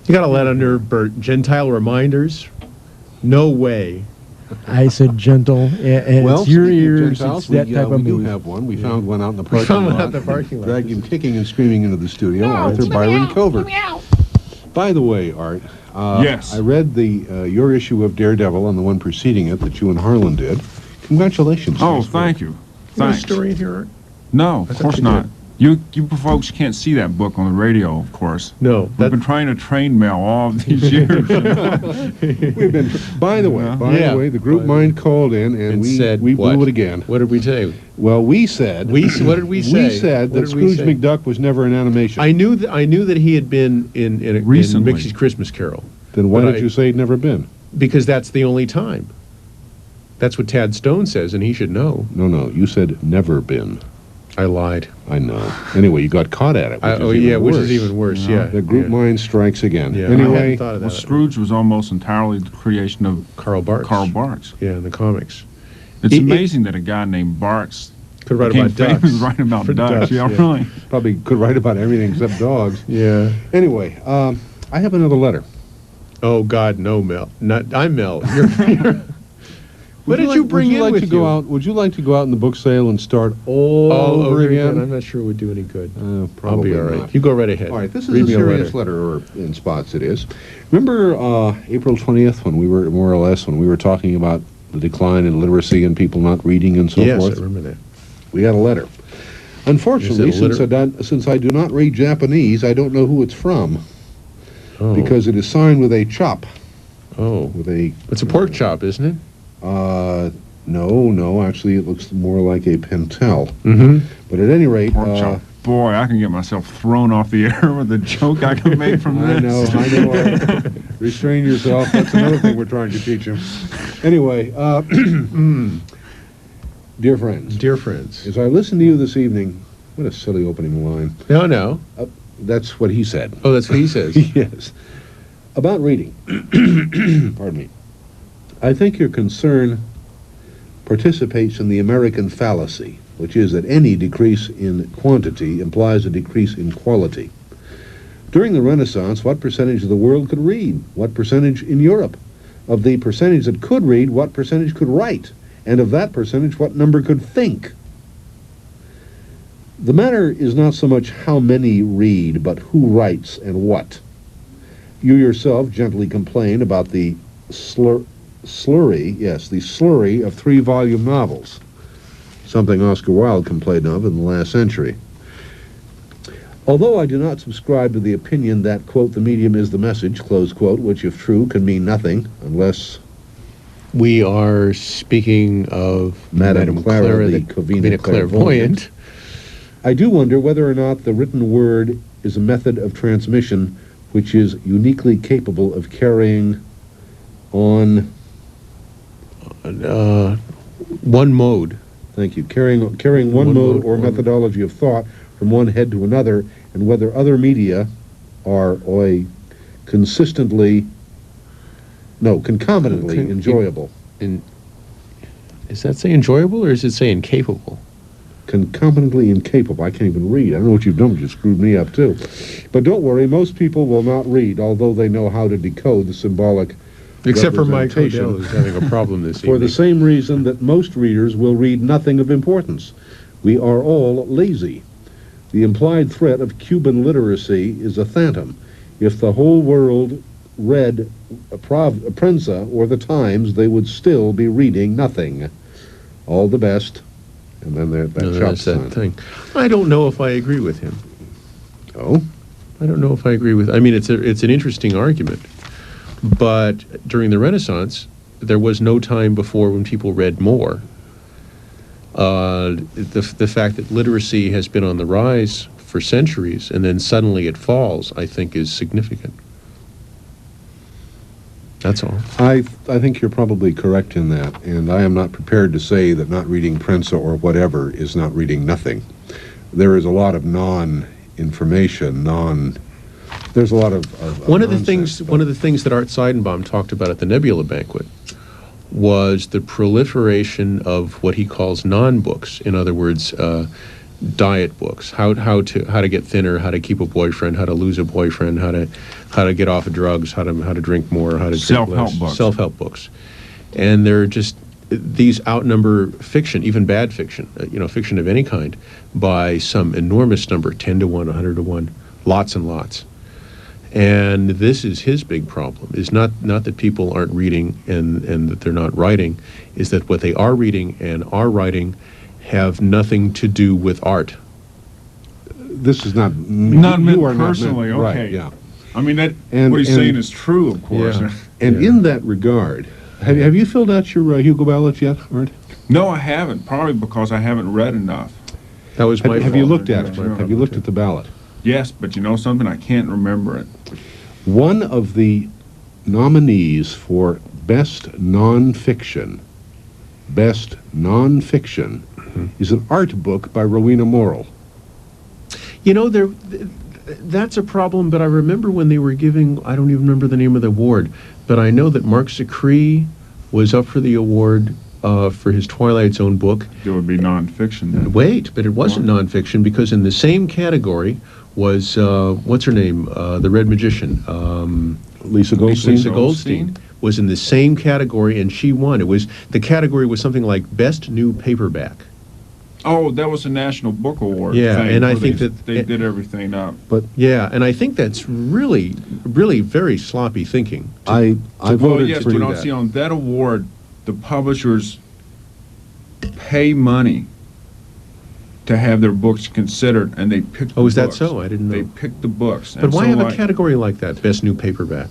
You got a lot of nerve, Bert. Gentile reminders? No way. I said gentle, and Well, it's your speaking of ears, Gentiles, it's that type we of do move. have one. We found one out in the parking found one lot. out in the parking lot. Dragged him kicking and screaming into the studio. Arthur Byron Covert. By the way, Art, Yes. I read your issue of Daredevil and the one preceding it that you and Harlan did. Congratulations. Oh, Nice work. thank you. You got a Thanks. story in here, Art? No, of thought course you not. You folks can't see that book on the radio, of course. No. We've been trying to train mail all of these years. We've been. By the way, the group mind called in and we said we what? blew it again. What did we say? Well, we said. What did we say? We said What that did we Scrooge say? McDuck was never an animation. I knew that he had been in Recently. Mickey's Christmas Carol. Then why But did you say he'd never been? Because that's the only time. That's what Tad Stone says, and he should know. No, you said never been. I lied. I know. Anyway, you got caught at it. Which is even worse. Yeah. The group mind strikes again. Yeah, I Anyway, hadn't thought of Well, that. Scrooge was almost entirely the creation of Carl Barks. Karl Barks. Yeah, in the comics. It's It- amazing that a guy named Barks Could write became about ducks. famous writing about For ducks. Yeah, yeah. really. probably could write about everything except dogs. Yeah. Anyway, I have another letter. Oh God, no, Mel. I'm Mel. What did you bring would you in like with to go you? out? Would you like to go out in the book sale and start all over again? I'm not sure it would do any good. I'll Probably be all right. not. You go right ahead. All right, this is Read a me serious letter, or in spots it is. Remember April 20th, when we were, more or less, when we were talking about the decline in literacy and people not reading and so Yes, forth? I remember that. We got a letter. Unfortunately, Is it a since I do not read Japanese, I don't know who it's from, Oh. because it is signed with a chop, Oh. with a... It's a pork chop, isn't it? No, actually it looks more like a pentel. Mm-hmm. But at any rate... Pork chop. Boy, I can get myself thrown off the air with a joke I can make from I this. know. Restrain yourself. That's another thing we're trying to teach him. Anyway, dear friends, Dear friends. as I listen to you this evening, what a silly opening line. No. That's what he said. Oh, that's what he says. Yes. About reading. Pardon me. I think your concern participates in the American fallacy, which is that any decrease in quantity implies a decrease in quality. During the Renaissance, what percentage of the world could read? What percentage in Europe? Of the percentage that could read, what percentage could write? And of that percentage, what number could think? The matter is not so much how many read, but who writes and what. You yourself gently complain about the slurry of 3-volume novels, something Oscar Wilde complained of in the last century. Although I do not subscribe to the opinion that, quote, the medium is the message, close quote, which if true can mean nothing unless... We are speaking of Madame Clara, the Covina clairvoyant. I do wonder whether or not the written word is a method of transmission which is uniquely capable of carrying on... One mode. Thank you. Carrying one mode or methodology of thought from one head to another, and whether other media are concomitantly enjoyable. Is that say enjoyable, or is it say incapable? Concomitantly incapable. I can't even read. I don't know what you've done, but you screwed me up too. But don't worry, most people will not read, although they know how to decode the symbolic Except for Mike representation. Hodel, who's having a problem this For evening. the same reason that most readers will read nothing of importance. We are all lazy. The implied threat of Cuban literacy is a phantom. If the whole world read Prensa or the Times, they would still be reading nothing. All the best. And then that chop that's sign. that thing. I don't know if I agree with him. Oh? I don't know if I agree with... I mean, it's an interesting argument. But during the Renaissance, there was no time before when people read more. The fact that literacy has been on the rise for centuries and then suddenly it falls, I think, is significant. That's all. I think you're probably correct in that, and I am not prepared to say that not reading Prensa or whatever is not reading nothing. There is a lot of non-information, there's a lot of One of the nonsense, things that Art Seidenbaum talked about at the Nebula Banquet was the proliferation of what he calls non-books. In other words, diet books, how to get thinner, how to keep a boyfriend, how to lose a boyfriend, how to get off of drugs, how to drink more, how to drink Self-help less. books. Self-help books, and they're just these outnumber fiction, even bad fiction, fiction of any kind, by some enormous number, 10 to 1, 100 to 1, lots and lots. And this is his big problem, is not that people aren't reading and that they're not writing, is that what they are reading and are writing have nothing to do with art. This is not Not you meant are not personally, meant, okay. right, yeah. I mean, that And- what he's and- saying is true, of course. Yeah. And Yeah. in that regard, have you filled out your Hugo ballots yet, Art? No, I haven't, probably because I haven't read enough. That was my Have you fault. looked at it? Yeah. Have you looked at the ballot? Yes, but you know something? I can't remember it. One of the nominees for Best Nonfiction is an art book by Rowena Morrill. That's a problem, but I remember when they were giving, I don't even remember the name of the award, but I know that Mark Zicree was up for the award for his Twilight Zone book. It would be nonfiction then. Wait, but it wasn't nonfiction, because in the same category was, what's her name, the Red Magician? Lisa Goldstein. Lisa Goldstein was in the same category, and she won. The category was something like Best New Paperback. Oh, that was a National Book Award. Yeah, thing and I where think they, that- they did everything up. Yeah, and I think that's really, really very sloppy thinking. I Well, voted yes, for but that. see, on that award, the publishers pay money to have their books considered, and they pick the Oh, is that books. so? I didn't know. They pick the books. But And why so, have a like, category like that, Best New Paperback?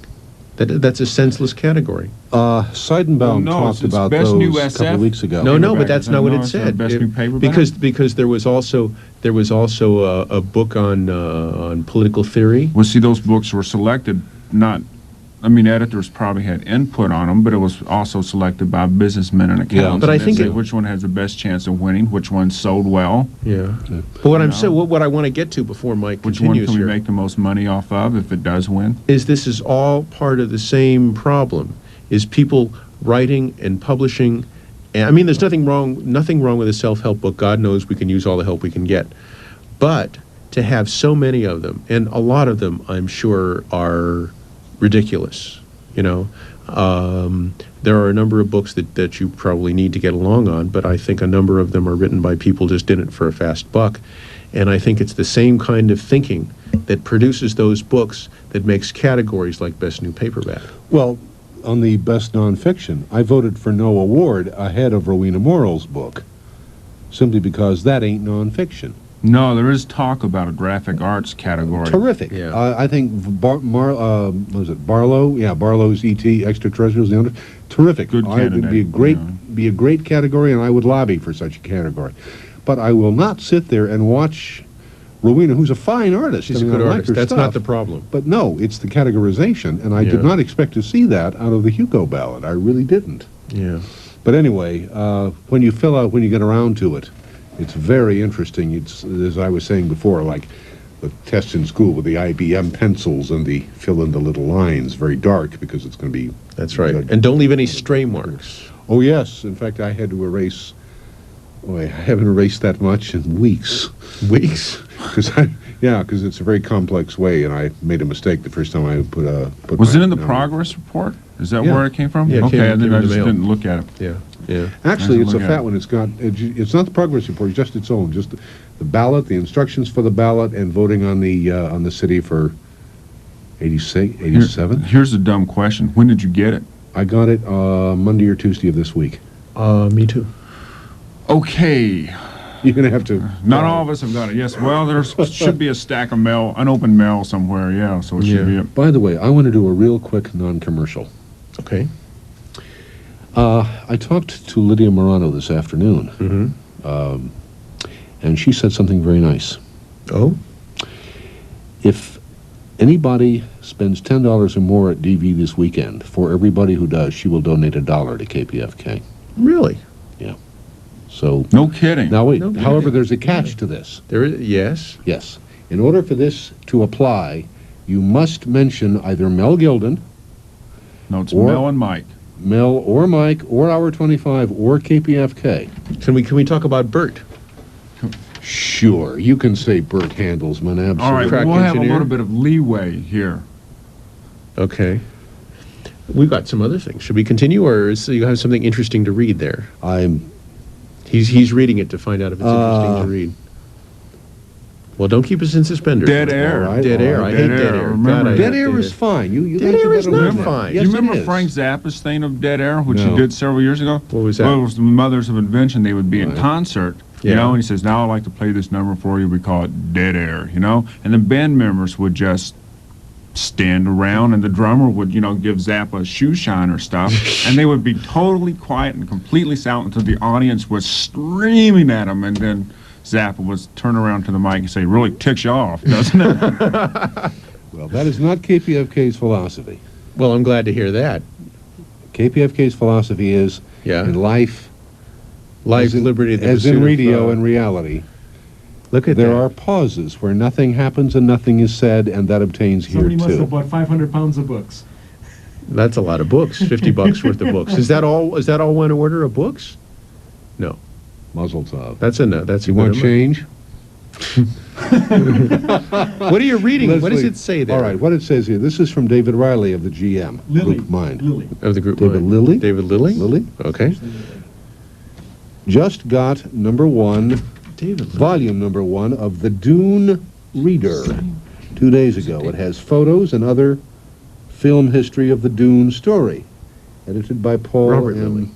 That's a senseless category. Seidenbaum Well, no, talked it's about Best those New a couple SF. of weeks ago. No, Paperback, but that's is not that- what no, it it's not said. Best New Paperback? Because there was also a book on political theory. Well, see, those books were selected not. I mean, editors probably had input on them, but it was also selected by businessmen and accountants. but I And they think say it- which one has the best chance of winning, which one sold well, Yeah. But what I'm No. saying, what I want to get to before Mike which one continues can we here, make the most money off of if it does win. is this is all part of the same problem. Is people writing and publishing. And, I mean, there's nothing wrong with a self-help book. God knows we can use all the help we can get. But to have so many of them, and a lot of them, I'm sure, are ridiculous. There are a number of books that you probably need to get along on, but I think a number of them are written by people just in it for a fast buck. And I think it's the same kind of thinking that produces those books that makes categories like Best New Paperback. Well, on the Best Nonfiction, I voted for no award ahead of Rowena Morrill's book, simply because that ain't nonfiction. No, there is talk about a graphic arts category. Terrific. Yeah. I think was it Barlow? Yeah, Barlow's E.T. Extraterrestrials. Terrific. Good It would be a candidate, be a great category, and I would lobby for such a category. But I will not sit there and watch Rowena, who's a fine artist. She's I mean, a good I like artist. her That's stuff. not the problem. But no, it's the categorization, and I Yeah. did not expect to see that out of the Hugo ballot. I really didn't. Yeah. But anyway, when you get around to it, it's very interesting. It's, as I was saying before, like the tests in school with the IBM pencils and the fill in the little lines, very dark because it's going to be. That's right. And don't leave any stray marks. Oh yes, in fact, I had to erase. Boy, I haven't erased that much in weeks. Weeks? Because it's a very complex way, and I made a mistake the first time I put. Was my it in the number. progress report? Is that Yeah. where it came from? Yeah, it okay, came and then in I the just mail. didn't look at it. Yeah. Yeah. Actually, Nice it's to a look fat at. one. It's not the progress report. It's just its own. Just the ballot, the instructions for the ballot, and voting on the city for 86, 87. Here's a dumb question. When did you get it? I got it Monday or Tuesday of this week. Me too. Okay. You're gonna have to. Not all of us have got it. Yes. Well, there should be a stack of mail, unopened mail somewhere. Yeah. So it should be. By the way, I want to do a real quick non-commercial. Okay. I talked to Lydia Morano this afternoon, Mm-hmm. and she said something very nice. Oh? If anybody spends $10 or more at DV this weekend, for everybody who does, she will donate $1 to KPFK. Really? So No kidding. now wait. No However, kidding. there's a catch to this. There is, yes. Yes. In order for this to apply, you must mention either Mel Gilden, No, it's Or- Mel and Mike. Mel or Mike or Hour 25 or KPFK. Can we talk about Bert? Sure, you can say Bert Handelsman, absolutely. All right, Crack we'll have a engineer? little bit of leeway here. Okay. We've got some other things. Should we continue, or you have something interesting to read there? He's reading it to find out if it's interesting to read. Well, don't keep us in suspenders. Dead Mike. air. All right, Dead all air. right. I hate Dead dead air. air. Remember, God, I Dead hate air is fine. You Dead guys air are is better not with that. fine. Yes, you it remember is. Frank Zappa's thing of Dead Air, which No. he did several years ago? What was that? Well, it was the Mothers of Invention. They would be in Right. concert, Yeah. you know, and he says, now I'd like to play this number for you. We call it Dead Air, you know? And the band members would just stand around, and the drummer would, you know, give Zappa shoe shine or stuff, and they would be totally quiet and completely silent until the audience was screaming at them, and then Zappa would turn around to the mic and say, really ticks you off, doesn't it? Well, that is not KPFK's philosophy. Well, I'm glad to hear that. KPFK's philosophy is, Yeah. in life, Life, as in, liberty, the as in pursuit of, radio and reality, look at there that. are pauses where nothing happens and nothing is said, and that obtains here Somebody must too. have bought 500 pounds of books. That's a lot of books. $50 worth of books. Is that all? Is that all one order of books? No, Muzzle tov. that's enough. That's You a want good change? amount. What are you reading? What does Leslie, it say there? All right, what it says here. This is from David Riley of the GM. Lily. Group Mind. Lily. Of the group. David Mind. Lilly? David Lilly. Lily? Okay. Just got #1, David Lilly. volume #1 of the Dune Reader 2 days ago. It has photos and other film history of the Dune story, edited by Paul Robert M. Lilly.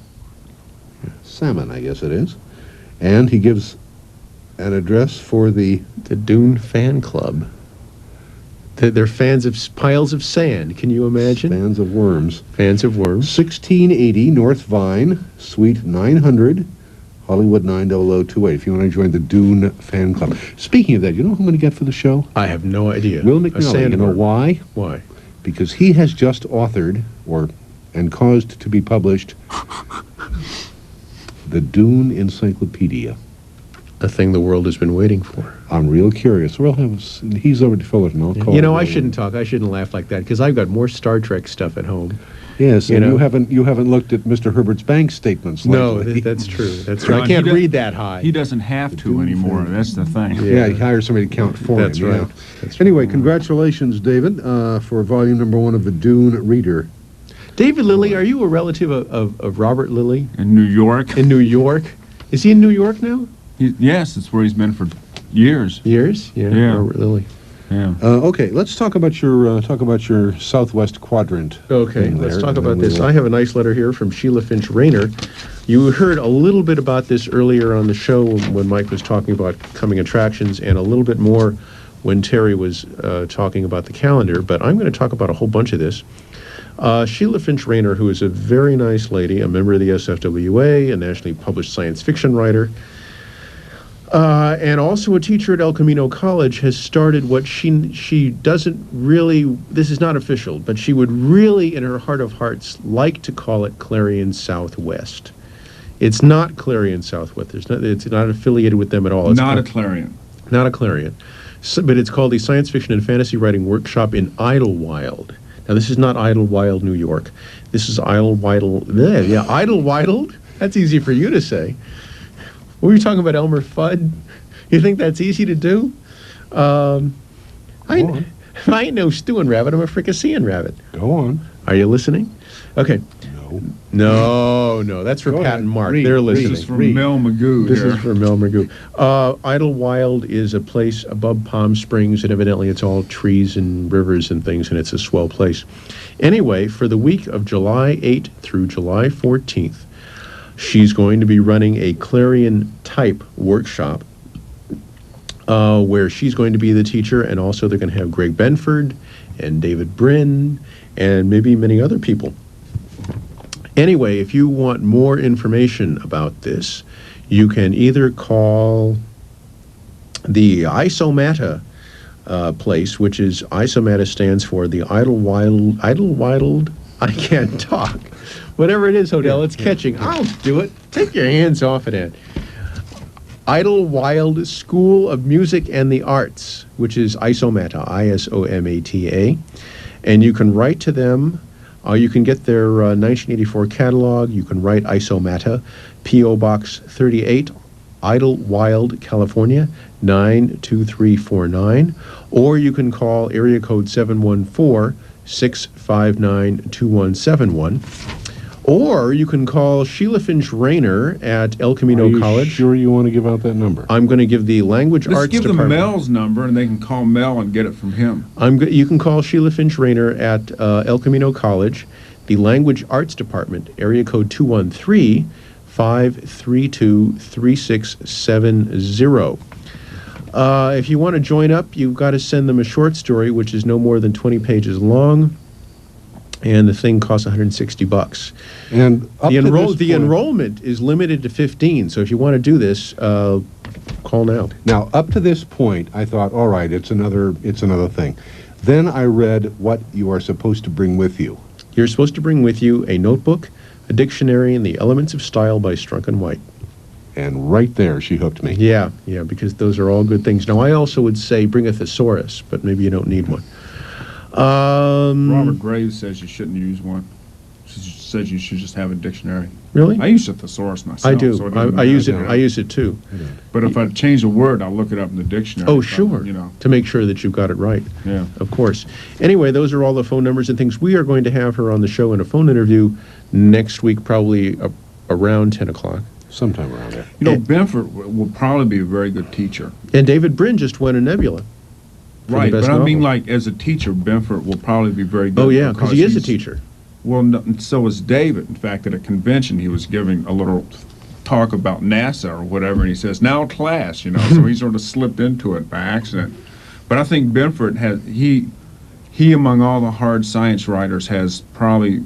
Salmon, I guess it is. And he gives an address for the The Dune Fan Club. They're fans of piles of sand. Can you imagine? fans of worms. Fans of worms. 1680 North Vine, Suite 900, Hollywood 90028, if you want to join the Dune Fan Club. Speaking of that, you know who I'm going to get for the show? I have no idea. Will A McNally. You know sandworm. why? Why? Because he has just authored, and caused to be published, the Dune Encyclopedia. A thing the world has been waiting for. I'm real curious. He's over to Fullerton. I'll call You know, him. I shouldn't talk. I shouldn't laugh like that because I've got more Star Trek stuff at home. Yes, you and know. you haven't looked at Mr. Herbert's bank statements No, lately. that's true. That's true. John, I can't he does- read that high. He doesn't have to anymore. That's the thing. Yeah, he hires somebody to count for That's him. right. Yeah. That's Anyway, congratulations, David, for volume #1 of the Dune Reader. David Lilly, are you a relative of Robert Lilly In New York, in New York? Is he in New York now? yes, it's where he's been for years. Years? Yeah. Robert Lilly. Yeah. Okay, let's talk about your southwest quadrant. Okay, thing let's there, talk and about then this. we'll- I have a nice letter here from Sheila Finch Rayner. You heard a little bit about this earlier on the show when Mike was talking about coming attractions, and a little bit more when Terry was talking about the calendar, but I'm going to talk about a whole bunch of this. Sheila Finch Rayner, who is a very nice lady, a member of the SFWA, a nationally published science fiction writer, and also a teacher at El Camino College, has started what she doesn't really, this is not official, but she would really, in her heart of hearts, like to call it Clarion Southwest. It's not Clarion Southwest. It's not affiliated with them at all. It's Not a called- Clarion. not a Clarion. So, but it's called the Science Fiction and Fantasy Writing Workshop in Idlewild. Now, this is not Idlewild, New York. This is Idlewild. Yeah, Idlewild? That's easy for you to say. What were you talking about, Elmer Fudd? You think that's easy to do? I on. ain't no stewing rabbit. I'm a fricasseeing rabbit. Go on. Are you listening? Okay. No. No, that's for Go Pat ahead. and Mark. Read, They're read. listening. This is from Read. Mel Magoo This here. is for Mel Magoo. Idlewild is a place above Palm Springs, and evidently it's all trees and rivers and things, and it's a swell place. Anyway, for the week of July 8th through July 14th, she's going to be running a Clarion-type workshop where she's going to be the teacher, and also they're going to have Greg Benford and David Brin and maybe many other people. Anyway, if you want more information about this, you can either call the Isomata place, which is Isomata stands for the Idlewild. I can't talk. Whatever it is, Hodel, it's catching. I'll do it. Take your hands off it. Idlewild School of Music and the Arts, which is Isomata, ISOMATA, and you can write to them. You can get their 1984 catalog. You can write Isomata, P.O. Box 38, Idlewild, California, 92349. Or you can call area code 714-659-2171. Or you can call Sheila Finch Rayner at El Camino Are you College. sure you want to give out that number? I'm going to give the Language Let's Arts give them Department. Mel's number, and they can call Mel and get it from him. You can call Sheila Finch Rayner at El Camino College, the Language Arts Department, area code 213-532-3670. If you want to join up, you've got to send them a short story, which is no more than 20 pages long, and the thing costs $160. And up The to this point, enrollment is limited to 15, so if you want to do this, call now. Now, up to this point, I thought, all right, it's another thing. Then I read what you are supposed to bring with you. You're supposed to bring with you a notebook, a dictionary, and the Elements of Style by Strunk and White. And right there, she hooked me. Yeah, because those are all good things. Now, I also would say bring a thesaurus, but maybe you don't need one. Robert Graves says you shouldn't use one. She says you should just have a dictionary. Really? I use a thesaurus myself. I do. So it doesn't I use it. matter. I use it too. But if I change a word, I'll look it up in the dictionary. Oh, So, sure. You know. To make sure that you've got it right. Yeah. Of course. Anyway, those are all the phone numbers and things. We are going to have her on the show in a phone interview next week, probably around 10 o'clock. Sometime around there. You know, Benford will probably be a very good teacher. And David Brin just won a Nebula. for the Right, best but I mean, novel. like, as a teacher, Benford will probably be very good. Oh, yeah, because he is a he's- teacher. Well, no, and so is David. In fact, at a convention, he was giving a little talk about NASA or whatever, and he says, now class, you know, so he sort of slipped into it by accident. But I think Benford has, he among all the hard science writers has probably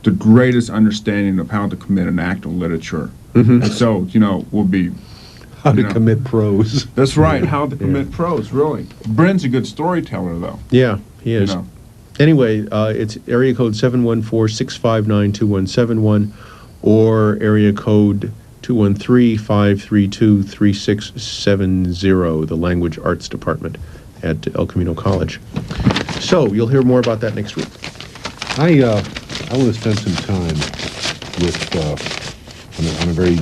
the greatest understanding of how to commit an act of literature. Mhm. And so, you know, will be, How to You know. commit prose. that's right, how to commit prose, really. Bren's a good storyteller, though. Yeah, he You is. know. Anyway, it's area code 714-659-2171 or area code 213-532-3670, the Language Arts Department at El Camino College. So you'll hear more about that next week. I want to spend some time with on a very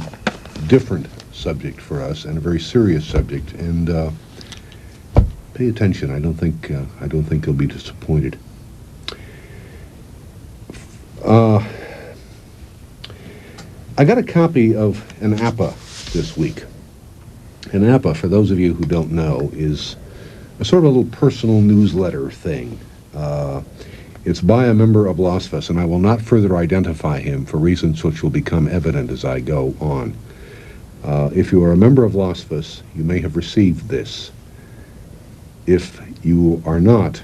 different subject for us and a very serious subject, and pay attention. I don't think you'll be disappointed. I got a copy of an APA this week. An APA, for those of you who don't know, is a sort of little personal newsletter thing. It's by a member of Losfus, and I will not further identify him for reasons which will become evident as I go on. If you are a member of Losfus, you may have received this. If you are not,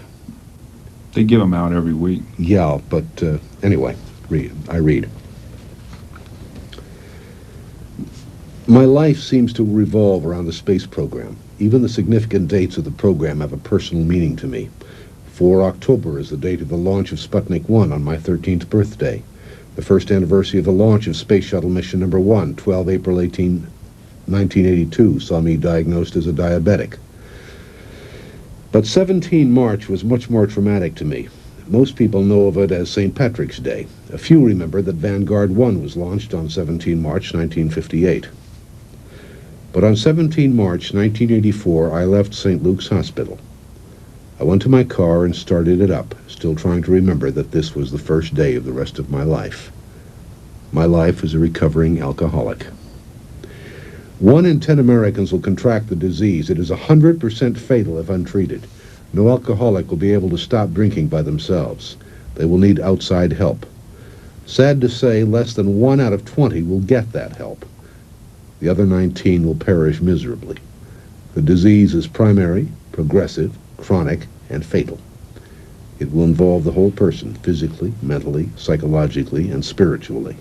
They give them out every week. yeah, but anyway, I read. My life seems to revolve around the space program. Even the significant dates of the program have a personal meaning to me. 4 October is the date of the launch of Sputnik 1 on my 13th birthday. The first anniversary of the launch of Space Shuttle Mission Number 1, 12 April 1982, saw me diagnosed as a diabetic. But 17 March was much more traumatic to me. Most people know of it as St. Patrick's Day. A few remember that Vanguard 1 was launched on 17 March 1958. But on 17 March 1984, I left St. Luke's Hospital. I went to my car and started it up, still trying to remember that this was the first day of the rest of my life. My life as a recovering alcoholic. 1 in 10 Americans will contract the disease. It is 100% fatal if untreated. No alcoholic will be able to stop drinking by themselves. They will need outside help. Sad to say, less than 1 out of 20 will get that help. The other 19 will perish miserably. The disease is primary, progressive, chronic, and fatal. It will involve the whole person, physically, mentally, psychologically, and spiritually.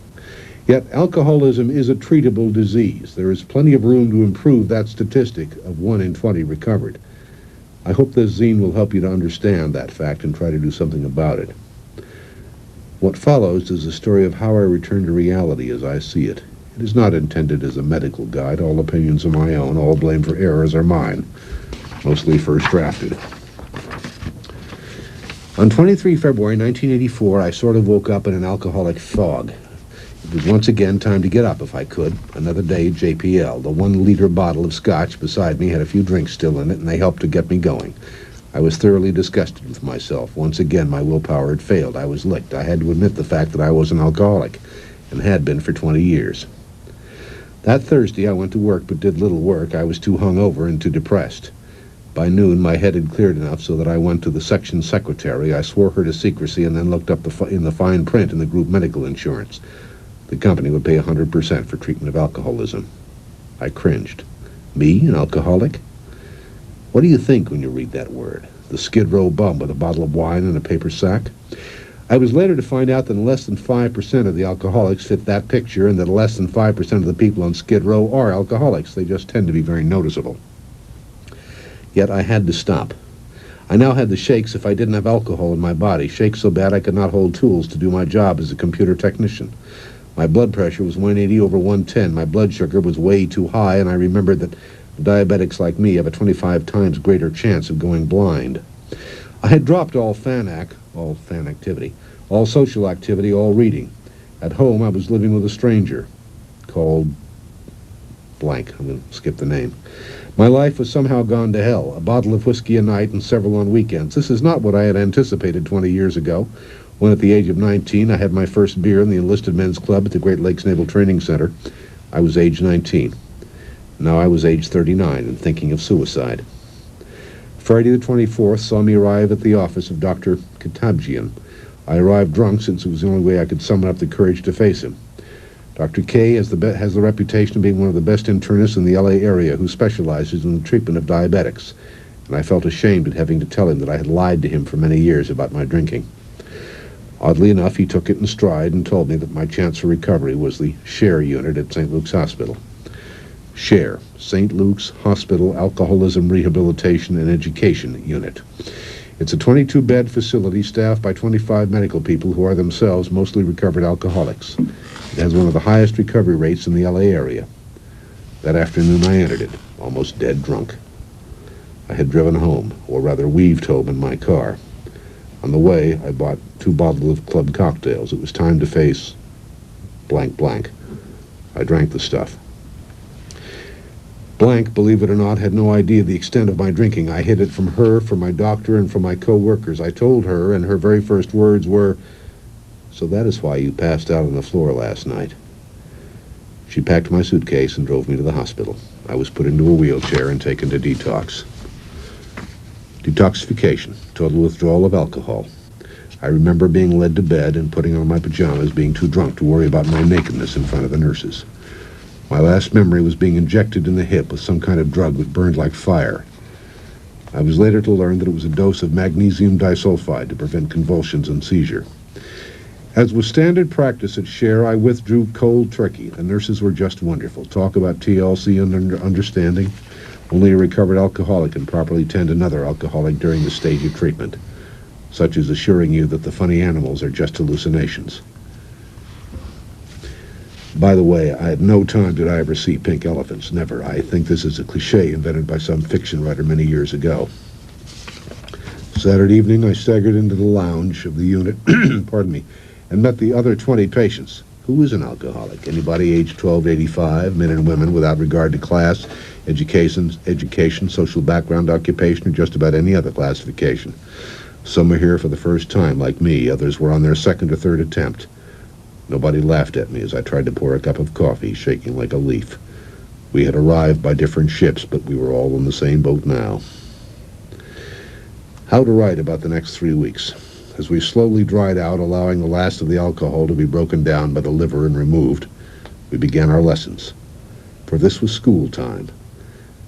Yet alcoholism is a treatable disease. There is plenty of room to improve that statistic of 1 in 20 recovered. I hope this zine will help you to understand that fact and try to do something about it. What follows is a story of how I return to reality as I see it. It is not intended as a medical guide. All opinions are my own. All blame for errors are mine, mostly first drafted. On 23 February 1984, I sort of woke up in an alcoholic fog. It was once again time to get up if I could. Another day at JPL. The 1-liter bottle of scotch beside me had a few drinks still in it, and they helped to get me going. I was thoroughly disgusted with myself. Once again, my willpower had failed. I was licked. I had to admit the fact that I was an alcoholic, and had been for 20 years. That Thursday, I went to work, but did little work. I was too hungover and too depressed. By noon, my head had cleared enough so that I went to the section secretary. I swore her to secrecy and then looked up in the fine print in the group medical insurance. The company would pay 100% for treatment of alcoholism. I cringed. Me, an alcoholic? What do you think when you read that word? The Skid Row bum with a bottle of wine and a paper sack? I was later to find out that less than 5% of the alcoholics fit that picture, and that less than 5% of the people on Skid Row are alcoholics. They just tend to be very noticeable. Yet I had to stop. I now had the shakes if I didn't have alcohol in my body, shakes so bad I could not hold tools to do my job as a computer technician. My blood pressure was 180 over 110. My blood sugar was way too high, and I remembered that diabetics like me have a 25 times greater chance of going blind. I had dropped all fan activity, all social activity, all reading. At home, I was living with a stranger called blank. I'm going to skip the name. My life was somehow gone to hell. A bottle of whiskey a night and several on weekends. This is not what I had anticipated 20 years ago, when at the age of 19 I had my first beer in the Enlisted Men's Club at the Great Lakes Naval Training Center. I was age 19. Now I was age 39 and thinking of suicide. Friday the 24th saw me arrive at the office of Dr. Katabjian. I arrived drunk, since it was the only way I could summon up the courage to face him. Dr. K has the reputation of being one of the best internists in the LA area who specializes in the treatment of diabetics, and I felt ashamed at having to tell him that I had lied to him for many years about my drinking. Oddly enough, he took it in stride and told me that my chance for recovery was the SHARE unit at St. Luke's Hospital. SHARE, St. Luke's Hospital Alcoholism Rehabilitation and Education Unit. It's a 22-bed facility staffed by 25 medical people who are themselves mostly recovered alcoholics. It has one of the highest recovery rates in the LA area. That afternoon I entered it, almost dead drunk. I had driven home, or rather weaved home in my car. On the way, I bought 2 bottles of club cocktails. It was time to face blank blank. I drank the stuff. Blank, believe it or not, had no idea the extent of my drinking. I hid it from her, from my doctor, and from my co-workers. I told her, and her very first words were, "So that is why you passed out on the floor last night." She packed my suitcase and drove me to the hospital. I was put into a wheelchair and taken to detox. Detoxification, total withdrawal of alcohol. I remember being led to bed and putting on my pajamas, being too drunk to worry about my nakedness in front of the nurses. My last memory was being injected in the hip with some kind of drug that burned like fire. I was later to learn that it was a dose of magnesium disulfide to prevent convulsions and seizure. As was standard practice at SHARE, I withdrew cold turkey. The nurses were just wonderful. Talk about TLC and understanding. Only a recovered alcoholic can properly tend another alcoholic during the stage of treatment, such as assuring you that the funny animals are just hallucinations. By the way, at no time did I ever see pink elephants. Never. I think this is a cliche invented by some fiction writer many years ago. Saturday evening, I staggered into the lounge of the unit, pardon me, and met the other 20 patients. Who is an alcoholic? Anybody age 12 to 85, men and women, without regard to class, education, social background, occupation, or just about any other classification. Some are here for the first time, like me. Others were on their second or third attempt. Nobody laughed at me as I tried to pour a cup of coffee, shaking like a leaf. We had arrived by different ships, but we were all in the same boat now. How to write about the next 3 weeks. As we slowly dried out, allowing the last of the alcohol to be broken down by the liver and removed, we began our lessons. For this was school time.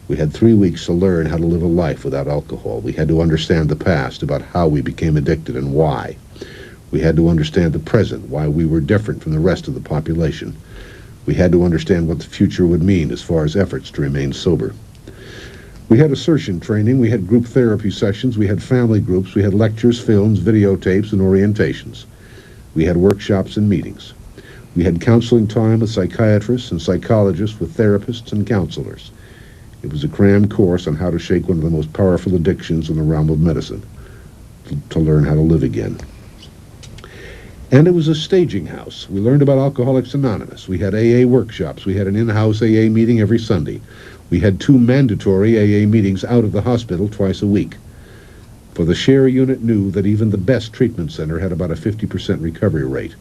We had 3 weeks to learn how to live a life without alcohol. We had to understand the past, about how we became addicted and why. We had to understand the present, why we were different from the rest of the population. We had to understand what the future would mean as far as efforts to remain sober. We had assertion training, we had group therapy sessions, we had family groups, we had lectures, films, videotapes, and orientations. We had workshops and meetings. We had counseling time with psychiatrists and psychologists, with therapists and counselors. It was a cram course on how to shake one of the most powerful addictions in the realm of medicine, to learn how to live again. And it was a staging house. We learned about Alcoholics Anonymous. We had AA workshops. We had an in-house AA meeting every Sunday. We had 2 mandatory AA meetings out of the hospital twice a week. For the share unit knew that even the best treatment center had about a 50% recovery rate.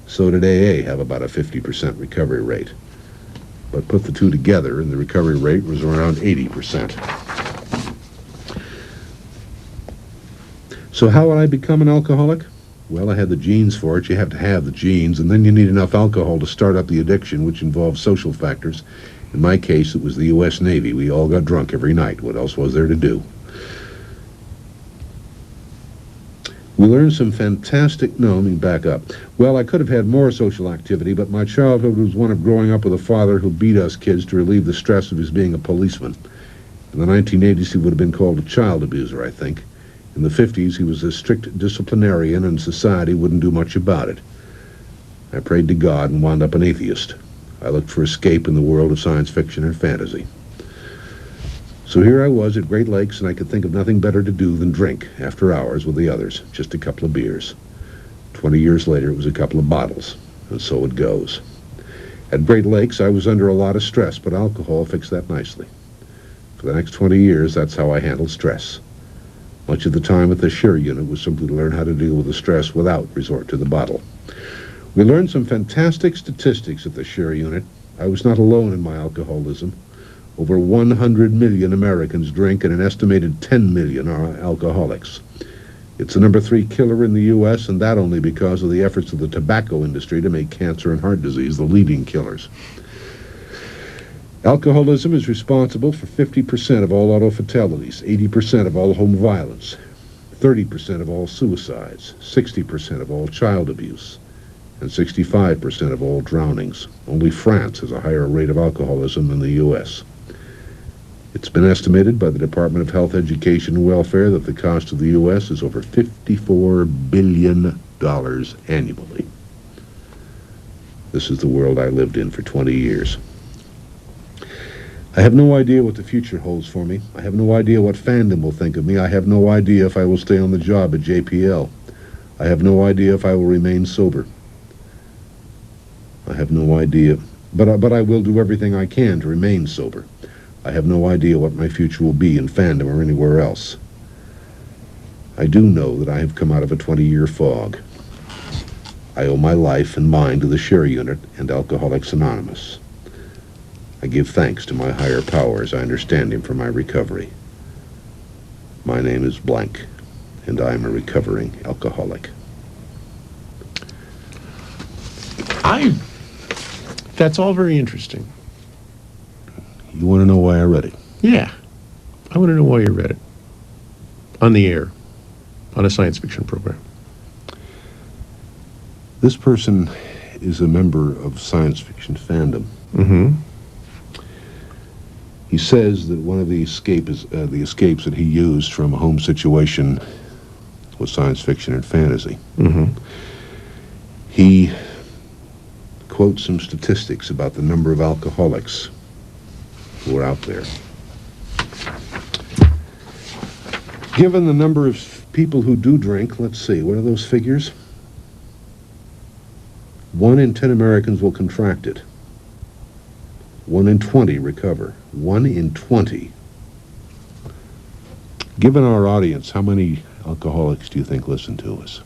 So did AA have about a 50% recovery rate. But put the two together and the recovery rate was around 80%. So how would I become an alcoholic? Well, I had the genes for it. You have to have the genes, and then you need enough alcohol to start up the addiction, which involves social factors. In my case, it was the U.S. Navy. We all got drunk every night. What else was there to do? We learned some fantastic... No, let me back up. Well, I could have had more social activity, but my childhood was one of growing up with a father who beat us kids to relieve the stress of his being a policeman. In the 1980s, he would have been called a child abuser, I think. In the 50s, he was a strict disciplinarian, and society wouldn't do much about it. I prayed to God and wound up an atheist. I looked for escape in the world of science fiction and fantasy. So here I was at Great Lakes, and I could think of nothing better to do than drink after hours with the others, just a couple of beers. 20 years later, it was a couple of bottles, and so it goes. At Great Lakes, I was under a lot of stress, but alcohol fixed that nicely. For the next 20 years, that's how I handled stress. Much of the time at the share unit was simply to learn how to deal with the stress without resort to the bottle. We learned some fantastic statistics at the share unit. I was not alone in my alcoholism. Over 100 million Americans drink, and an estimated 10 million are alcoholics. It's the number 3 killer in the U.S., and that only because of the efforts of the tobacco industry to make cancer and heart disease the leading killers. Alcoholism is responsible for 50% of all auto fatalities, 80% of all home violence, 30% of all suicides, 60% of all child abuse, and 65% of all drownings. Only France has a higher rate of alcoholism than the U.S. It's been estimated by the Department of Health, Education, and Welfare that the cost of the U.S. is over $54 billion annually. This is the world I lived in for 20 years. I have no idea what the future holds for me. I have no idea what fandom will think of me. I have no idea if I will stay on the job at JPL. I have no idea if I will remain sober. I have no idea, but I will do everything I can to remain sober. I have no idea what my future will be in fandom or anywhere else. I do know that I have come out of a 20-year fog. I owe my life and mind to the share unit and Alcoholics Anonymous. I give thanks to my higher power as I understand him for my recovery. My name is blank, and I am a recovering alcoholic. That's all very interesting. You want to know why I read it? Yeah. I want to know why you read it. On the air. On a science fiction program. This person is a member of science fiction fandom. Mm-hmm. He says that one of the escapes that he used from a home situation was science fiction and fantasy. Mm-hmm. He quotes some statistics about the number of alcoholics who are out there. Given the number of people who do drink, let's see, what are those figures? 1 in 10 Americans will contract it. 1 in 20 recover. 1 in 20. Given our audience, how many alcoholics do you think listen to us?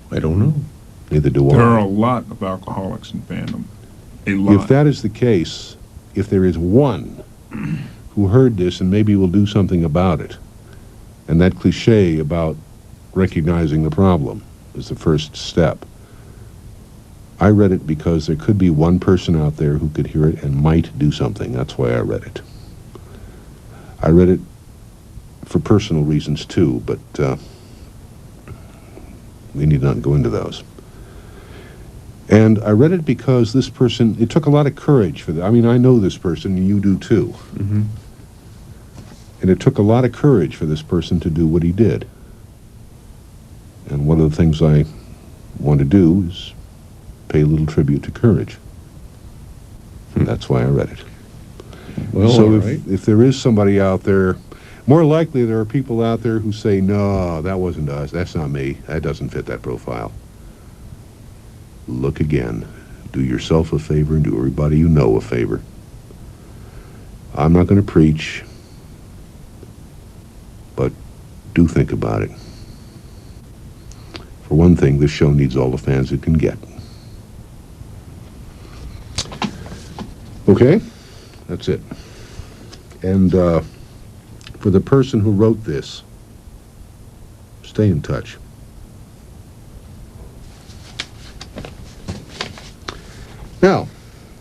I don't know. Neither do I. There are a lot of alcoholics in fandom. A lot. If that is the case, if there is one who heard this and maybe will do something about it, and that cliche about recognizing the problem is the first step. I read it because there could be one person out there who could hear it and might do something. That's why I read it. I read it for personal reasons too, but we need not go into those. And I read it because this person, it took a lot of courage for that. I mean, I know this person, and you do too. Mm-hmm. And it took a lot of courage for this person to do what he did. And one of the things I want to do is pay a little tribute to courage. And that's why I read it. Well, So all if, right. if there is somebody out there, More likely, there are people out there who say, no, that wasn't us. That's not me. That doesn't fit that profile. Look again. Do yourself a favor and do everybody you know a favor. I'm not going to preach, but do think about it. For one thing, this show needs all the fans it can get. Okay? That's it. And for the person who wrote this, stay in touch. Now,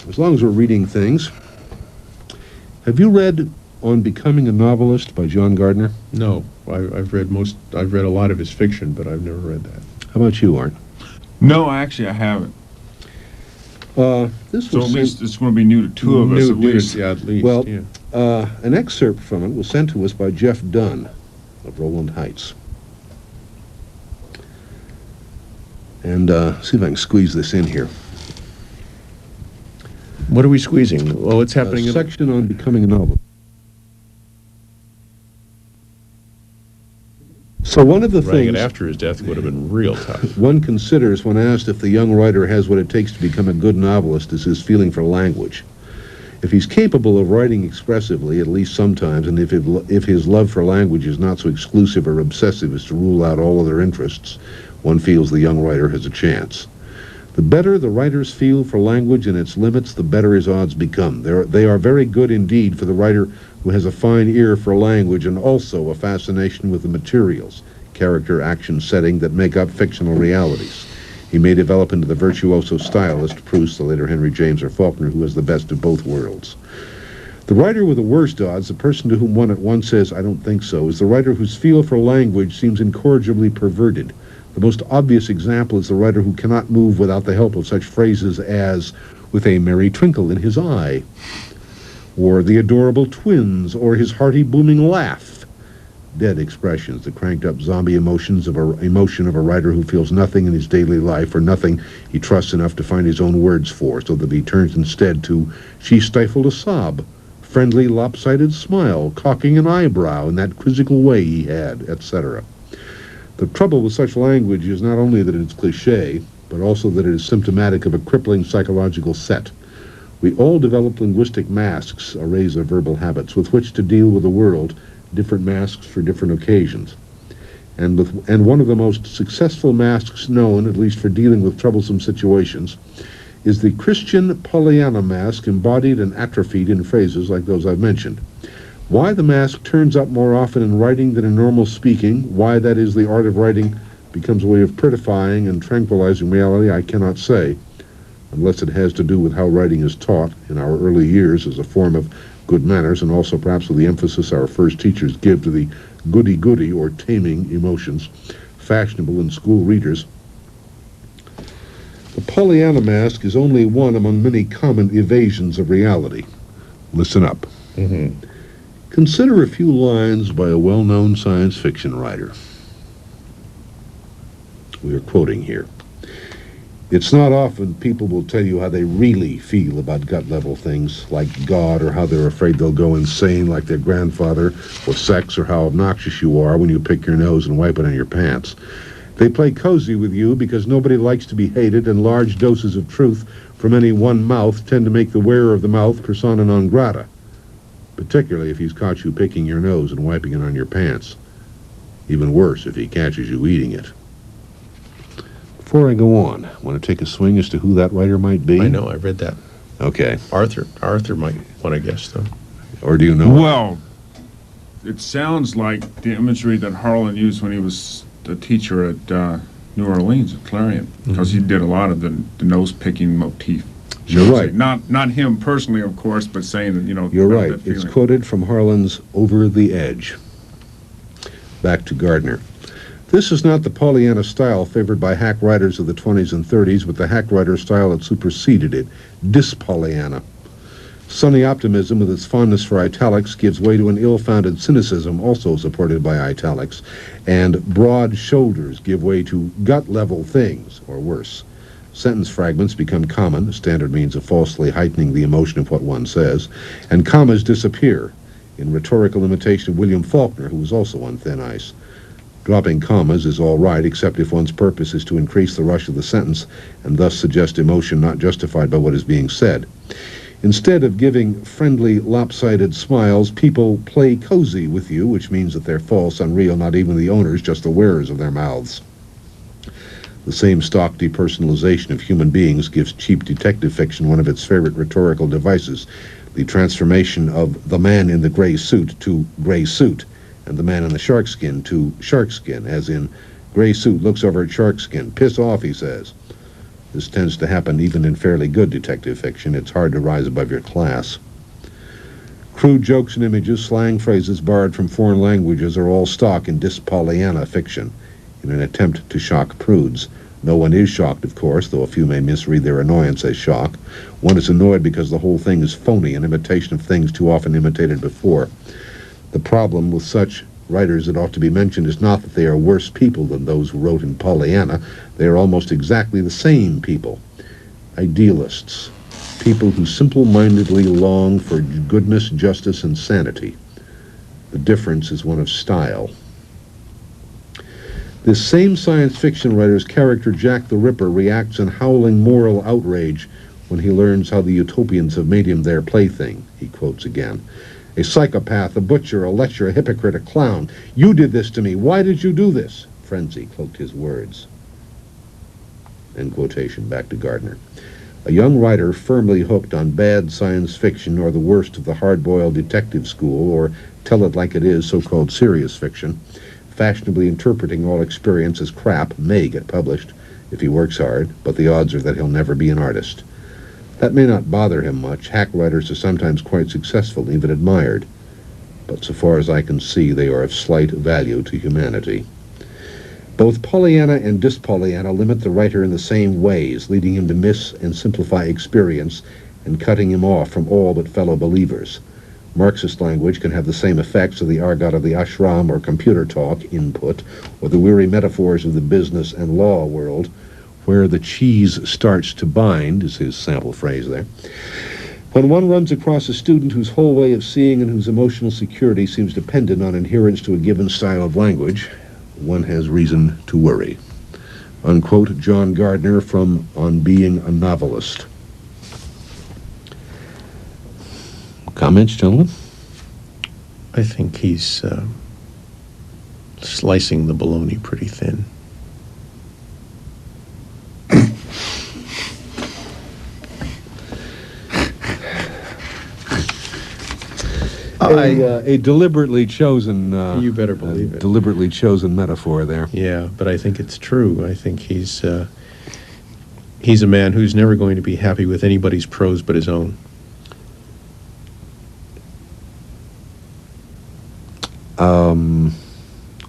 as long as we're reading things, have you read On Becoming a Novelist by John Gardner? No, I've read a lot of his fiction, but I've never read that. How about you, Art? No, actually, I haven't. This So was at least it's going to be new to two of us, at least. Yeah, at least. Well, yeah. an excerpt from it was sent to us by Jeff Dunn of Roland Heights. And see if I can squeeze this in here. What are we squeezing? Well, what's happening? A section on becoming a novelist. So one of the Writing it things after his death would have been real tough. one considers when asked if the young writer has what it takes to become a good novelist is his feeling for language. If he's capable of writing expressively, at least sometimes, and if his love for language is not so exclusive or obsessive as to rule out all other interests, one feels the young writer has a chance. The better the writer's feel for language and its limits, the better his odds become. They are very good indeed for the writer who has a fine ear for language and also a fascination with the materials, character, action, setting that make up fictional realities. He may develop into the virtuoso stylist, Proust, the later Henry James, or Faulkner, who has the best of both worlds. The writer with the worst odds, the person to whom one at once says, I don't think so, is the writer whose feel for language seems incorrigibly perverted. The most obvious example is the writer who cannot move without the help of such phrases as, with a merry twinkle in his eye, or the adorable twins, or his hearty booming laugh. Dead expressions, the cranked-up zombie emotion of a writer who feels nothing in his daily life, or nothing he trusts enough to find his own words for, so that he turns instead to, she stifled a sob, friendly lopsided smile, cocking an eyebrow in that quizzical way he had, etc. The trouble with such language is not only that it's cliché, but also that it is symptomatic of a crippling psychological set. We all develop linguistic masks, arrays of verbal habits, with which to deal with the world, different masks for different occasions. And one of the most successful masks known, at least for dealing with troublesome situations, is the Christian Pollyanna mask embodied and atrophied in phrases like those I've mentioned. Why the mask turns up more often in writing than in normal speaking, why that is the art of writing becomes a way of prettifying and tranquilizing reality, I cannot say, unless it has to do with how writing is taught in our early years as a form of good manners, and also perhaps with the emphasis our first teachers give to the goody-goody or taming emotions, fashionable in school readers. The Pollyanna mask is only one among many common evasions of reality. Listen up. Mm-hmm. Consider a few lines by a well-known science fiction writer. We are quoting here. It's not often people will tell you how they really feel about gut-level things, like God, or how they're afraid they'll go insane like their grandfather, or sex, or how obnoxious you are when you pick your nose and wipe it on your pants. They play cozy with you because nobody likes to be hated, and large doses of truth from any one mouth tend to make the wearer of the mouth persona non grata, particularly if he's caught you picking your nose and wiping it on your pants. Even worse if he catches you eating it. Before I go on, want to take a swing as to who that writer might be? I know, I read that. Okay. Arthur might want to guess, though. Or do you know? Well, it sounds like the imagery that Harlan used when he was the teacher at New Orleans at Clarion, because he did a lot of the nose-picking motif. You're right. Not him personally, of course, but saying that, You're about right. that It's feeling. quoted from Harlan's Over the Edge. Back to Gardner. This is not the Pollyanna style favored by hack writers of the 20s and 30s, but the hack writer style that superseded it, dis-Pollyanna. Sunny optimism with its fondness for italics gives way to an ill-founded cynicism, also supported by italics, and broad shoulders give way to gut-level things, or worse. Sentence fragments become common, a standard means of falsely heightening the emotion of what one says, and commas disappear. in rhetorical imitation of William Faulkner, who was also on thin ice. Dropping commas is all right, except if one's purpose is to increase the rush of the sentence and thus suggest emotion not justified by what is being said. Instead of giving friendly, lopsided smiles, people play cozy with you, which means that they're false, unreal, not even the owners, just the wearers of their mouths. The same stock depersonalization of human beings gives cheap detective fiction one of its favorite rhetorical devices, the transformation of the man in the gray suit to gray suit, and the man in the shark skin to shark skin, as in, gray suit looks over at shark skin. Piss off, he says. This tends to happen even in fairly good detective fiction. It's hard to rise above your class. Crude jokes and images, slang phrases borrowed from foreign languages are all stock in dis-Pollyanna fiction in an attempt to shock prudes. No one is shocked, of course, though a few may misread their annoyance as shock. One is annoyed because the whole thing is phony, an imitation of things too often imitated before. The problem with such writers that ought to be mentioned is not that they are worse people than those who wrote in Pollyanna. They are almost exactly the same people. Idealists. People who simple-mindedly long for goodness, justice, and sanity. The difference is one of style. This same science fiction writer's character, Jack the Ripper, reacts in howling moral outrage when he learns how the utopians have made him their plaything. He quotes again. A psychopath, a butcher, a lecher, a hypocrite, a clown. You did this to me. Why did you do this? Frenzy cloaked his words. End quotation. Back to Gardner. A young writer firmly hooked on bad science fiction or the worst of the hard-boiled detective school or tell-it-like-it-is so-called serious fiction, fashionably interpreting all experience as crap, may get published if he works hard, but the odds are that he'll never be an artist. That may not bother him much. Hack writers are sometimes quite successful, even admired. But so far as I can see, they are of slight value to humanity. Both Pollyanna and dis-Pollyanna limit the writer in the same ways, leading him to miss and simplify experience and cutting him off from all but fellow believers. Marxist language can have the same effects of the argot of the ashram or computer talk input, or the weary metaphors of the business and law world, where the cheese starts to bind, is his sample phrase there. When one runs across a student whose whole way of seeing and whose emotional security seems dependent on adherence to a given style of language, one has reason to worry. Unquote, John Gardner from On Being a Novelist. Comments, gentlemen? I think he's slicing the bologna pretty thin. A deliberately chosen You better believe it. deliberately chosen metaphor there. Yeah, but I think it's true. I think he's a man who's never going to be happy with anybody's prose but his own.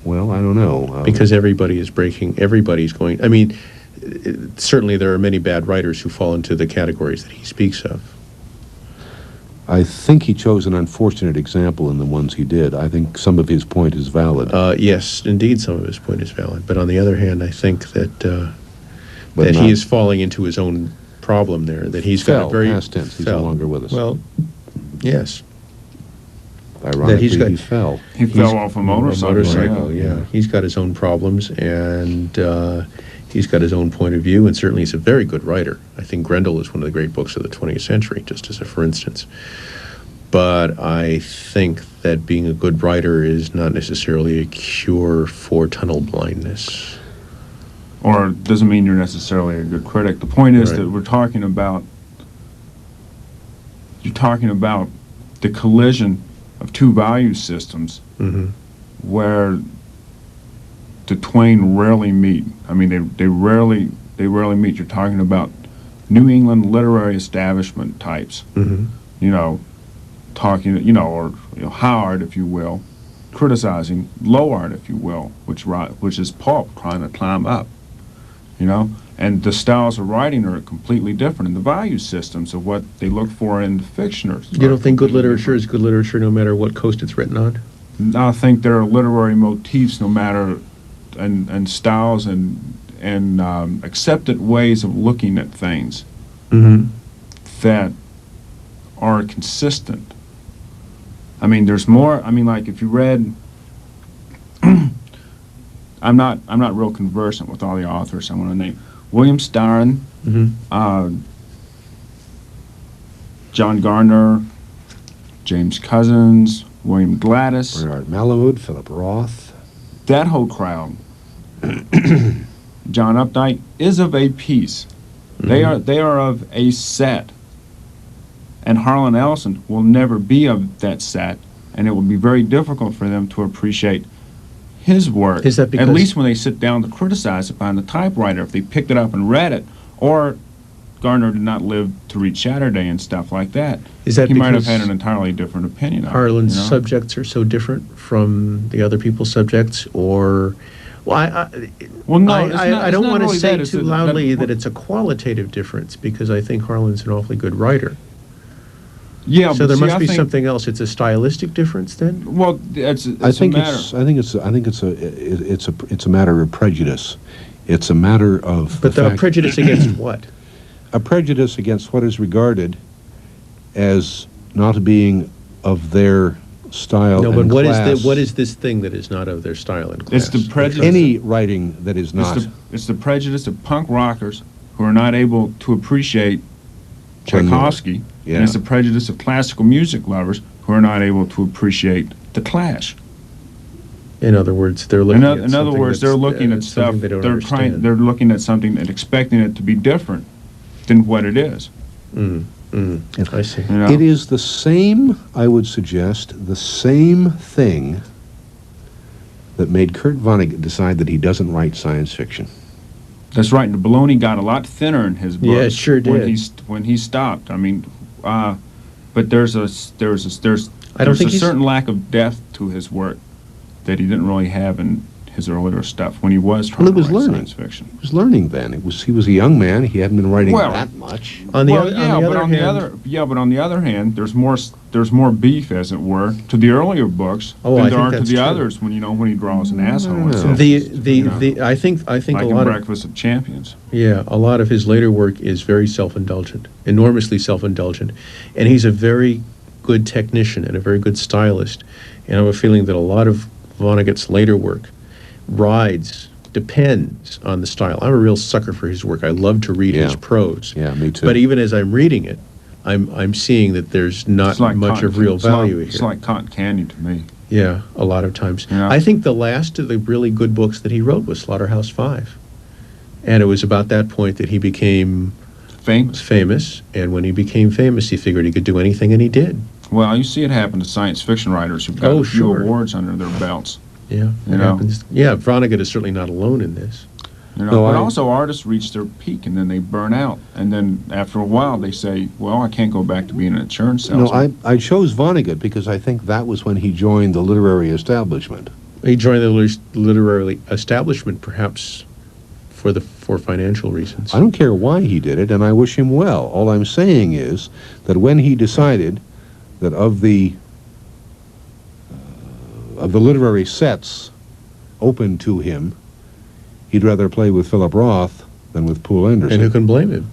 Well, I don't know. Because everybody's going. I mean, certainly there are many bad writers who fall into the categories that he speaks of. I think he chose an unfortunate example in the ones he did. I think some of his point is valid. Yes, indeed, some of his point is valid. But on the other hand, I think that But he is falling into his own problem there. That he's got a very past tense. He's no longer with us. Well, yes. Ironically, he's got- he fell. He fell off a motorcycle. Yeah. He's got his own problems, and he's got his own point of view, and certainly he's a very good writer. I think Grendel is one of the great books of the 20th century, just as a for instance. But I think that being a good writer is not necessarily a cure for tunnel blindness. Or doesn't mean you're necessarily a good critic. The point is Right. that you're talking about the collision of two value systems Mm-hmm. where the twain rarely meet. I mean, they rarely meet. You're talking about New England literary establishment types, Mm-hmm. or high art, if you will, criticizing low art, if you will, which is pulp trying to climb up, and the styles of writing are completely different, and the value systems of what they look for in fiction are. You don't think good completely literature is good literature no matter what coast it's written on? different. I think there are literary motifs, no matter, and styles and accepted ways of looking at things Mm-hmm. that are consistent. I mean, there's more. I mean, like if you read, I'm not real conversant with all the authors. I'm going to name William Styron, John Gardner, James Cousins, William Gladys, Bernard Malamud, Philip Roth. that whole crowd. John Updike is of a piece. They are of a set. And Harlan Ellison will never be of that set, and it will be very difficult for them to appreciate his work. Is that because- at least when they sit down to criticize it behind the typewriter, if they picked it up and read it, or Gardner did not live to read Saturday and stuff like that, Is that he might have because had an entirely different opinion of it, Harlan's you know? subjects are so different from the other people's subjects, or well, Well, no, I it's not- I it's don't not want to really say that, it's too that- loudly that it's a qualitative difference, because I think Harlan's an awfully good writer. Yeah, So but there see, must I be think- something else. It's a stylistic difference then? Well, it's I think a matter. it's a matter of prejudice. It's a matter of But the prejudice against what? a prejudice against what is regarded as not being of their style No, but and class. what is this thing that is not of their style and class? It's the prejudice. Any writing that is not It's the prejudice of punk rockers who are not able to appreciate Glenn Miller. Tchaikovsky, Yeah. and it's the prejudice of classical music lovers who are not able to appreciate the Clash. In other words, they're looking at In other something words, they're that's, looking at stuff. something they don't understand. They're looking at something and expecting it to be different than what it is. I see. You know? It is the same, I would suggest, the same thing that made Kurt Vonnegut decide that he doesn't write science fiction. That's right. And the baloney got a lot thinner in his books. Yeah, it sure When did. when he stopped. I mean, but there's a I don't think he's- certain lack of depth to his work that he didn't really have in his earlier stuff when he was trying Well, to it was write learning. science fiction. He was learning then. He was a young man. He hadn't been writing Well, that much. On the Well, other, yeah, on the but other on hand, the other, but on the other hand, there's more beef, as it were, to the earlier books Oh, than I there think are to that's the true. others. When when he draws an asshole, and no. says, you know, I think like a in lot of Breakfast of Champions. a lot of his later work is very self-indulgent, enormously self-indulgent, and he's a very good technician and a very good stylist. And I have a feeling that a lot of Vonnegut's later work depends on the style. I'm a real sucker for his work. I love to read his Yeah. prose. Yeah, me too. But even as I'm reading it, I'm seeing that there's not It's like much cotton- of real it's like- value It's here. like cotton candy to me. Yeah, a lot of times. Yeah. I think the last of the really good books that he wrote was Slaughterhouse-Five. And it was about that point that he became Famous. famous, and when he became famous, he figured he could do anything, and he did. Well, you see it happen to science fiction writers who've got Oh, a few sure. awards under their belts. Yeah, You it know. happens. Yeah, Vonnegut is certainly not alone in this. You know, No, but I- also artists reach their peak and then they burn out, and then after a while they say, "Well, I can't go back to being an insurance No, salesman." I chose Vonnegut because I think that was when he joined the literary establishment. He joined the literary establishment, perhaps for financial reasons. I don't care why he did it, and I wish him well. All I'm saying is that when he decided that of the literary sets open to him, he'd rather play with Philip Roth than with Poole Anderson. And who can blame him?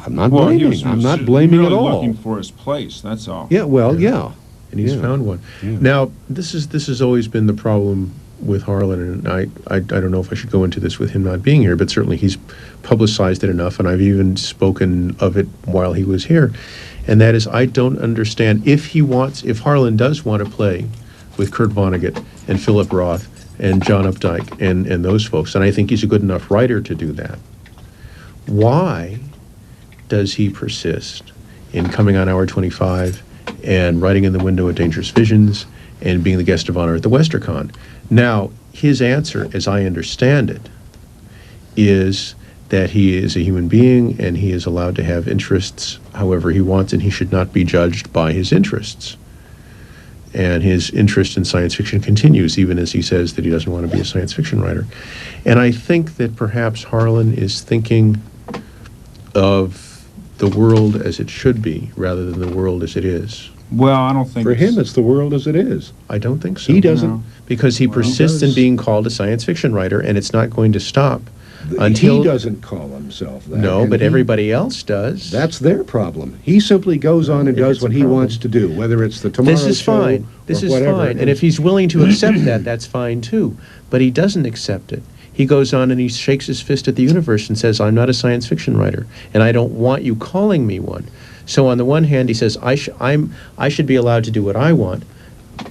I'm not Well, he blaming. was I'm not really blaming at all. looking for his place. That's all. Yeah, well, yeah. And he's Yeah. found one. Yeah. Now, this has always been the problem with Harlan, and I don't know if I should go into this with him not being here, but certainly he's publicized it enough, and I've even spoken of it while he was here. And that is, I don't understand if Harlan does want to play with Kurt Vonnegut and Philip Roth and John Updike and those folks, and I think he's a good enough writer to do that. Why does he persist in coming on Hour 25 and writing in the window at Dangerous Visions and being the guest of honor at the WesterCon? Now, his answer, as I understand it, is that he is a human being and he is allowed to have interests however he wants, and he should not be judged by his interests. And his interest in science fiction continues, even as he says that he doesn't want to be a science fiction writer. And I think that perhaps Harlan is thinking of the world as it should be rather than the world as it is. Well, I don't think For him, it's the world as it is. I don't think so. He doesn't. No. Because he Well, persists in does. being called a science fiction writer, and it's not going to stop He doesn't call himself that. No, and but he- everybody else does. That's their problem. He simply goes on and If does it's a what he problem. wants to do, whether it's the Tomorrow This is Show fine. This or is whatever. fine. And if he's willing to accept that, that's fine too. But he doesn't accept it. He goes on and he shakes his fist at the universe and says, I'm not a science fiction writer, and I don't want you calling me one. So on the one hand, he says, I should be allowed to do what I want,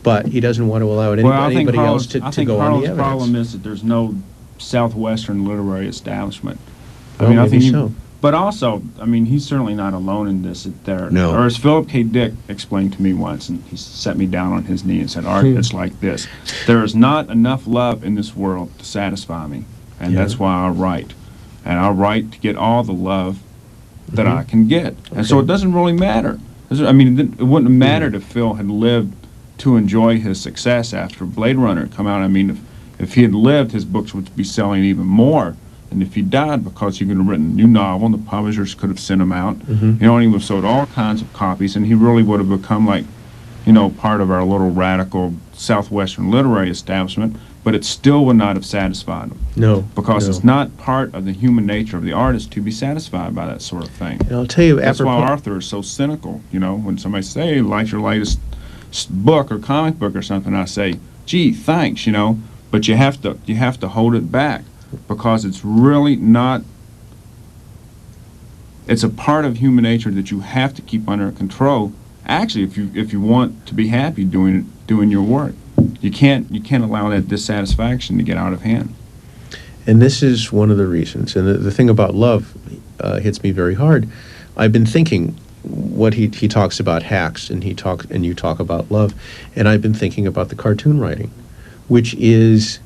but he doesn't want to allow anybody else to go on the evidence. Problem is that there's no Southwestern literary establishment. Well, maybe so. But also, I mean, he's certainly not alone in this. No. Or as Philip K. Dick explained to me once, and he set me down on his knee and said, Art, it's like this. There is not enough love in this world to satisfy me, and Yeah. that's why I write. And I write to get all the love that I can get. And so Okay. it doesn't really matter. I mean, it wouldn't have mattered if Phil had lived to enjoy his success after Blade Runner had come out. I mean, if he had lived, his books would be selling even more. And if he died because he could have written a new novel, and the publishers could have sent him out, you know, and he would have sold all kinds of copies, and he really would have become like, you know, part of our little radical Southwestern literary establishment, but it still would not have satisfied him. No. Because no. it's not part of the human nature of the artist to be satisfied by that sort of thing. And I'll tell you, That's why apropos, Arthur is so cynical, you know, when somebody say, hey, like your latest book or comic book or something, I say, gee, thanks, you know, but you have to hold it back, because it's really not, it's a part of human nature that you have to keep under control. Actually, if you want to be happy doing your work, you can't allow that dissatisfaction to get out of hand. and this is one of the reasons. And the thing about love hits me very hard. I've been thinking what he talks about hacks, and you talk about love, and I've been thinking about the cartoon writing, which is,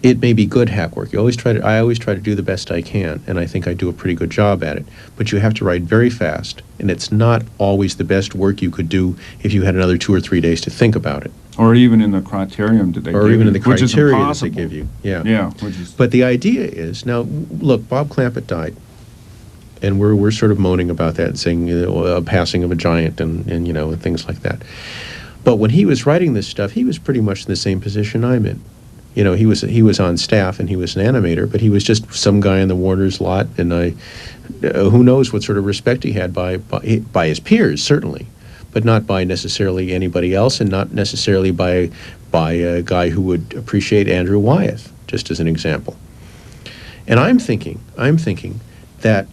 it may be good hack work. I always try to do the best I can, and I think I do a pretty good job at it. But you have to write very fast, and it's not always the best work you could do if you had another 2 or 3 days to think about it, Or even in the criterion that they give or even you, in the which is criteria that they impossible. give you. Yeah. Yeah, which is, But the idea is, now look, Bob Clampett died, and we're sort of moaning about that and saying, you know, a passing of a giant and you know, and things like that. But when he was writing this stuff, he was pretty much in the same position I'm in. You know, he was on staff and he was an animator, but he was just some guy in the Warner's lot, and who knows what sort of respect he had by his peers, certainly, but not by necessarily anybody else, and not necessarily by a guy who would appreciate Andrew Wyeth, just as an example. And I'm thinking that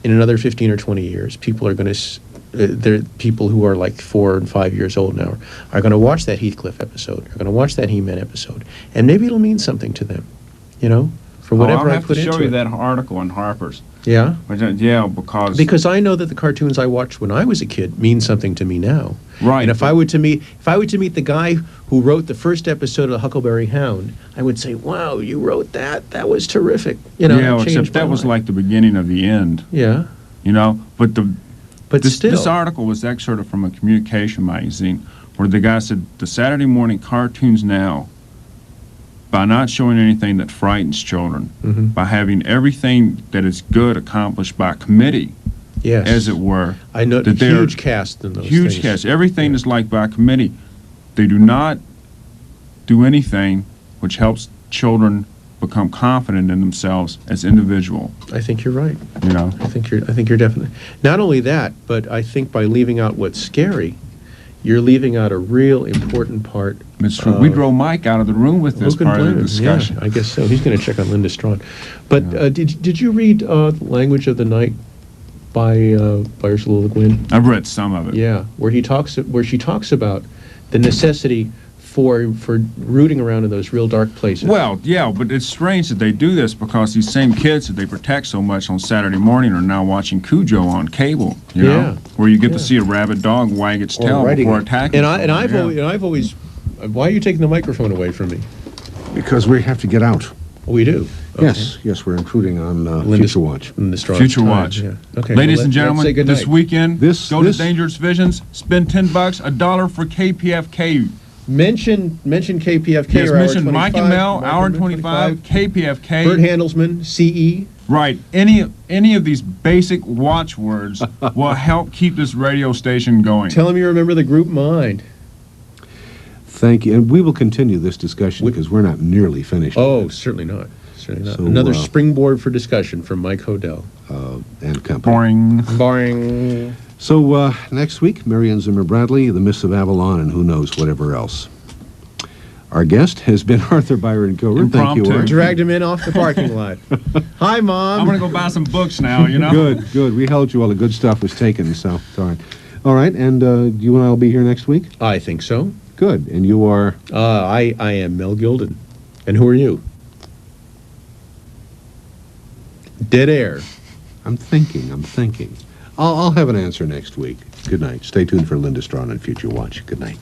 in another 15 or 20 years, people are going to, there people who are like 4 and 5 years old now are going to watch that Heathcliff episode, are going to watch that He-Man episode, and maybe it'll mean something to them, you know, for whatever I'll I have put to into show you it. that article in Harper's. Yeah, Yeah, because I know that the cartoons I watched when I was a kid mean something to me now. Right. And if I were to meet the guy who wrote the first episode of the Huckleberry Hound, I would say, "Wow, you wrote that? That was terrific." You know, yeah, it changed except that my was life. like the beginning of the end, Yeah, you know. But still, this article was excerpted from a communication magazine where the guy said the Saturday morning cartoons now, by not showing anything that frightens children, Mhm. by having everything that is good accomplished by committee, yes, as it were. I know, that they're huge cast in those huge things. cast. Everything is like by committee. They do not do anything which helps children become confident in themselves as individual. I think you're right. You know. I think you're definitely. Not only that, but I think by leaving out what's scary, you're leaving out a real important part. It's true. We drove Mike out of the room with this Who can part of blame the him? discussion. Yeah, I guess so. He's going to check on Linda Strawn. But Yeah. did you read Language of the Night by Ursula Le Guin? I've read some of it. Yeah, where she talks about the necessity for rooting around in those real dark places. Well, yeah, but it's strange that they do this because these same kids that they protect so much on Saturday morning are now watching Cujo on cable, you Yeah. know, where you get Yeah. to see a rabid dog wag its Or tail writing before it. attacking. and I've someone, always, why are you taking the microphone away from me? Because we have to get out. We do. Okay. Yes, we're intruding on Linda- Future Watch. Linda Strawn. Future Time, Watch. Yeah. Okay. Ladies well, and let's say gentlemen, good this night. weekend, This- go this- to Dangerous Visions, spend $10, $1 for KPFK. Mention KPFK. Yes, or Hour mention 25, Mike and Mel, Mike Hour and Mel 25, KPFK. Bert Handelsman, CE. Right. Any of these basic watchwords will help keep this radio station going. Tell him you remember the group Mind. Thank you. And we will continue this discussion because we're not nearly finished. Oh, certainly not. So, So, another springboard for discussion from Mike Hodel. and company. Boring. Boring. So next week, Marion Zimmer Bradley, The Mists of Avalon, and who knows whatever else. Our guest has been Arthur Byron Gilbert. Thank you, Impromptu. Art. Dragged him in off the parking lot. Hi, Mom. I'm gonna go buy some books now. Good, good. We held you while the good stuff was taken, so it's all right. All right, and you and I will be here next week? I think so. Good. And you are? I am Mel Gilden. And who are you? Dead air. I'm thinking. I'll have an answer next week. Good night. Stay tuned for Linda Strawn and Future Watch. Good night.